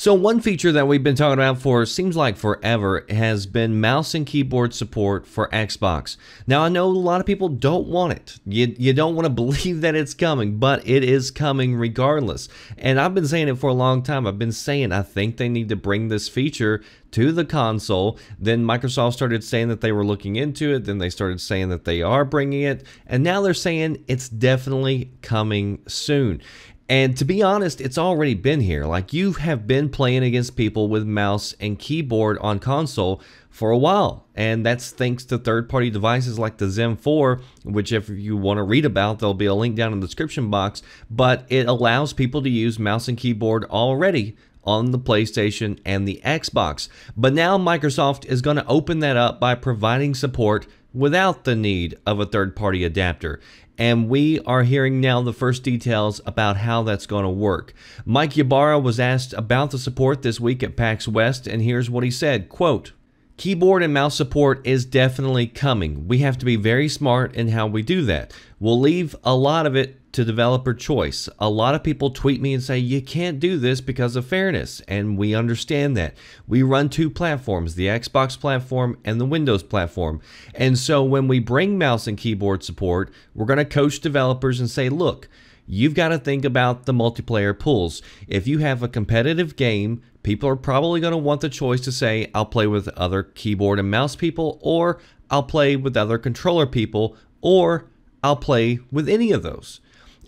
So one feature that we've been talking about for seems like forever has been mouse and keyboard support for Xbox. Now I know a lot of people don't want it. You don't want to believe that it's coming, but it is coming regardless. And I've been saying it for a long time. I've been saying I think they need to bring this feature to the console. Then Microsoft started saying that they were looking into it. Then they started saying that they are bringing it. And now they're saying it's definitely coming soon. And to be honest, it's already been here. Like, you have been playing against people with mouse and keyboard on console for a while. And that's thanks to third-party devices like the Zen 4, which if you want to read about, there'll be a link down in the description box. But it allows people to use mouse and keyboard already on the PlayStation and the Xbox. But now Microsoft is going to open that up by providing support without the need of a third-party adapter. And we are hearing now the first details about how that's going to work. Mike Ybarra was asked about the support this week at PAX West, and here's what he said, quote, "Keyboard and mouse support is definitely coming. We have to be very smart in how we do that. We'll leave a lot of it to developer choice. A lot of people tweet me and say, you can't do this because of fairness, and we understand that. We run two platforms, the Xbox platform and the Windows platform. And so when we bring mouse and keyboard support, we're going to coach developers and say, look, you've got to think about the multiplayer pools. If you have a competitive game, people are probably going to want the choice to say, I'll play with other keyboard and mouse people, or I'll play with other controller people, or I'll play with any of those.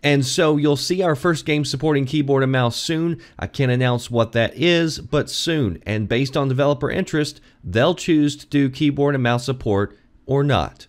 And so you'll see our first game supporting keyboard and mouse soon. I can't announce what that is, but soon. And based on developer interest, they'll choose to do keyboard and mouse support or not.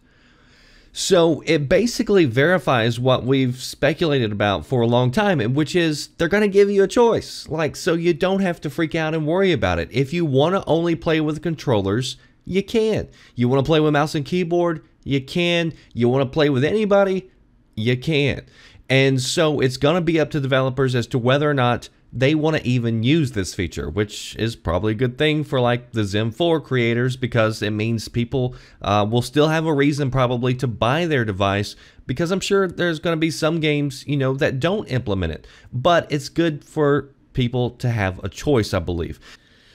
So it basically verifies what we've speculated about for a long time, which is they're going to give you a choice. Like, so you don't have to freak out and worry about it. If you want to only play with controllers, you can. You want to play with mouse and keyboard, you can. You want to play with anybody, you can. And so it's going to be up to developers as to whether or not they want to even use this feature, which is probably a good thing for like the Zen 4 creators, because it means people will still have a reason probably to buy their device, because I'm sure there's going to be some games, you know, that don't implement it. But it's good for people to have a choice, I believe.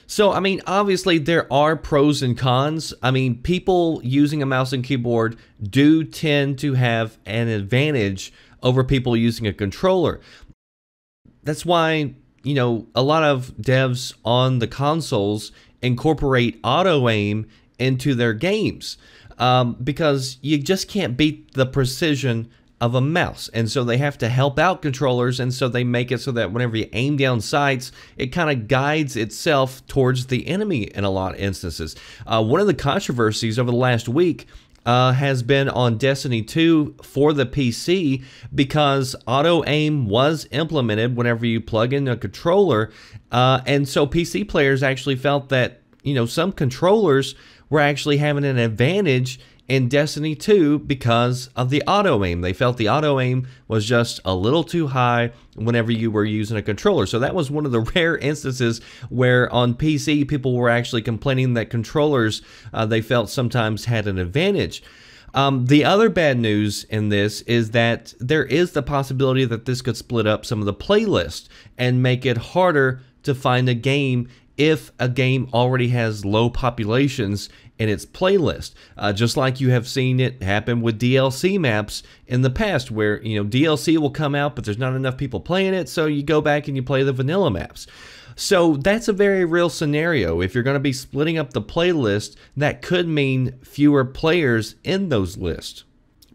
So, I mean, obviously there are pros and cons. I mean, people using a mouse and keyboard do tend to have an advantage over people using a controller. That's why, you know, a lot of devs on the consoles incorporate auto aim into their games, because you just can't beat the precision of a mouse, and so they have to help out controllers, and so they make it so that whenever you aim down sights, it kind of guides itself towards the enemy in a lot of instances. One of the controversies over the last week has been on Destiny 2 for the PC, because auto aim was implemented whenever you plug in a controller, and so PC players actually felt that, you know, some controllers were actually having an advantage in Destiny 2 because of the auto aim. They felt the auto aim was just a little too high whenever you were using a controller. So that was one of the rare instances where on PC people were actually complaining that controllers they felt sometimes had an advantage. The other bad news in this is that there is the possibility that this could split up some of the playlists and make it harder to find a game if a game already has low populations in its playlist, just like you have seen it happen with DLC maps in the past, where, you know, DLC will come out but there's not enough people playing it, so you go back and you play the vanilla maps. So that's a very real scenario. If you're going to be splitting up the playlist, that could mean fewer players in those lists.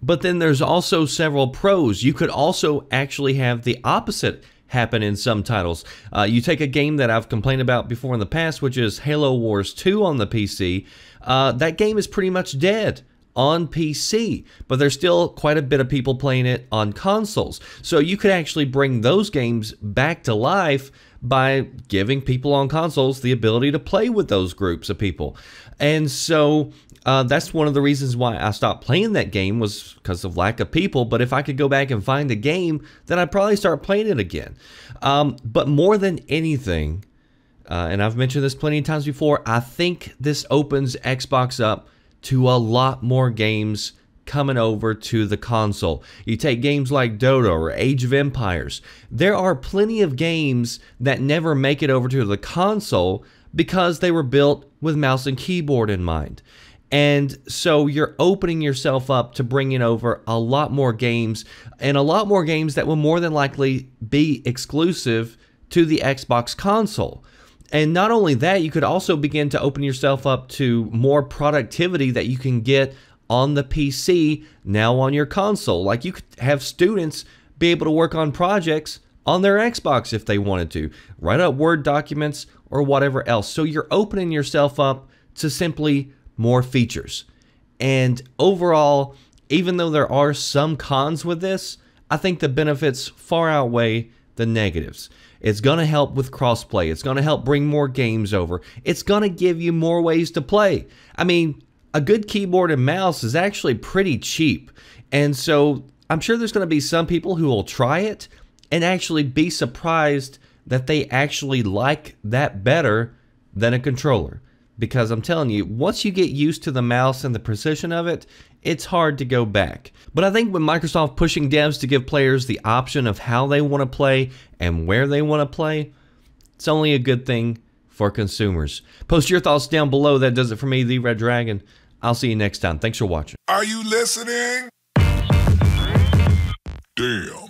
But then there's also several pros. You could also actually have the opposite happen in some titles. You take a game that I've complained about before in the past, which is Halo Wars 2 on the PC. That game is pretty much dead on PC, but there's still quite a bit of people playing it on consoles. So you could actually bring those games back to life by giving people on consoles the ability to play with those groups of people. And so that's one of the reasons why I stopped playing that game, was because of lack of people. But if I could go back and find a game, then I'd probably start playing it again. But more than anything, and I've mentioned this plenty of times before, I think this opens Xbox up to a lot more games coming over to the console. You take games like Dota or Age of Empires. There are plenty of games that never make it over to the console because they were built with mouse and keyboard in mind. And so you're opening yourself up to bringing over a lot more games, and a lot more games that will more than likely be exclusive to the Xbox console. And not only that, you could also begin to open yourself up to more productivity that you can get on the PC now on your console. Like, you could have students be able to work on projects on their Xbox if they wanted to, write up Word documents or whatever else. So you're opening yourself up to simply more features. And overall, even though there are some cons with this, I think the benefits far outweigh the negatives. It's going to help with crossplay. It's going to help bring more games over. It's going to give you more ways to play. I mean, a good keyboard and mouse is actually pretty cheap. And so I'm sure there's going to be some people who will try it and actually be surprised that they actually like that better than a controller. Because I'm telling you, once you get used to the mouse and the precision of it, it's hard to go back. But I think with Microsoft pushing devs to give players the option of how they want to play and where they want to play, it's only a good thing for consumers. Post your thoughts down below. That does it for me, The Red Dragon. I'll see you next time. Thanks for watching. Are you listening? Damn.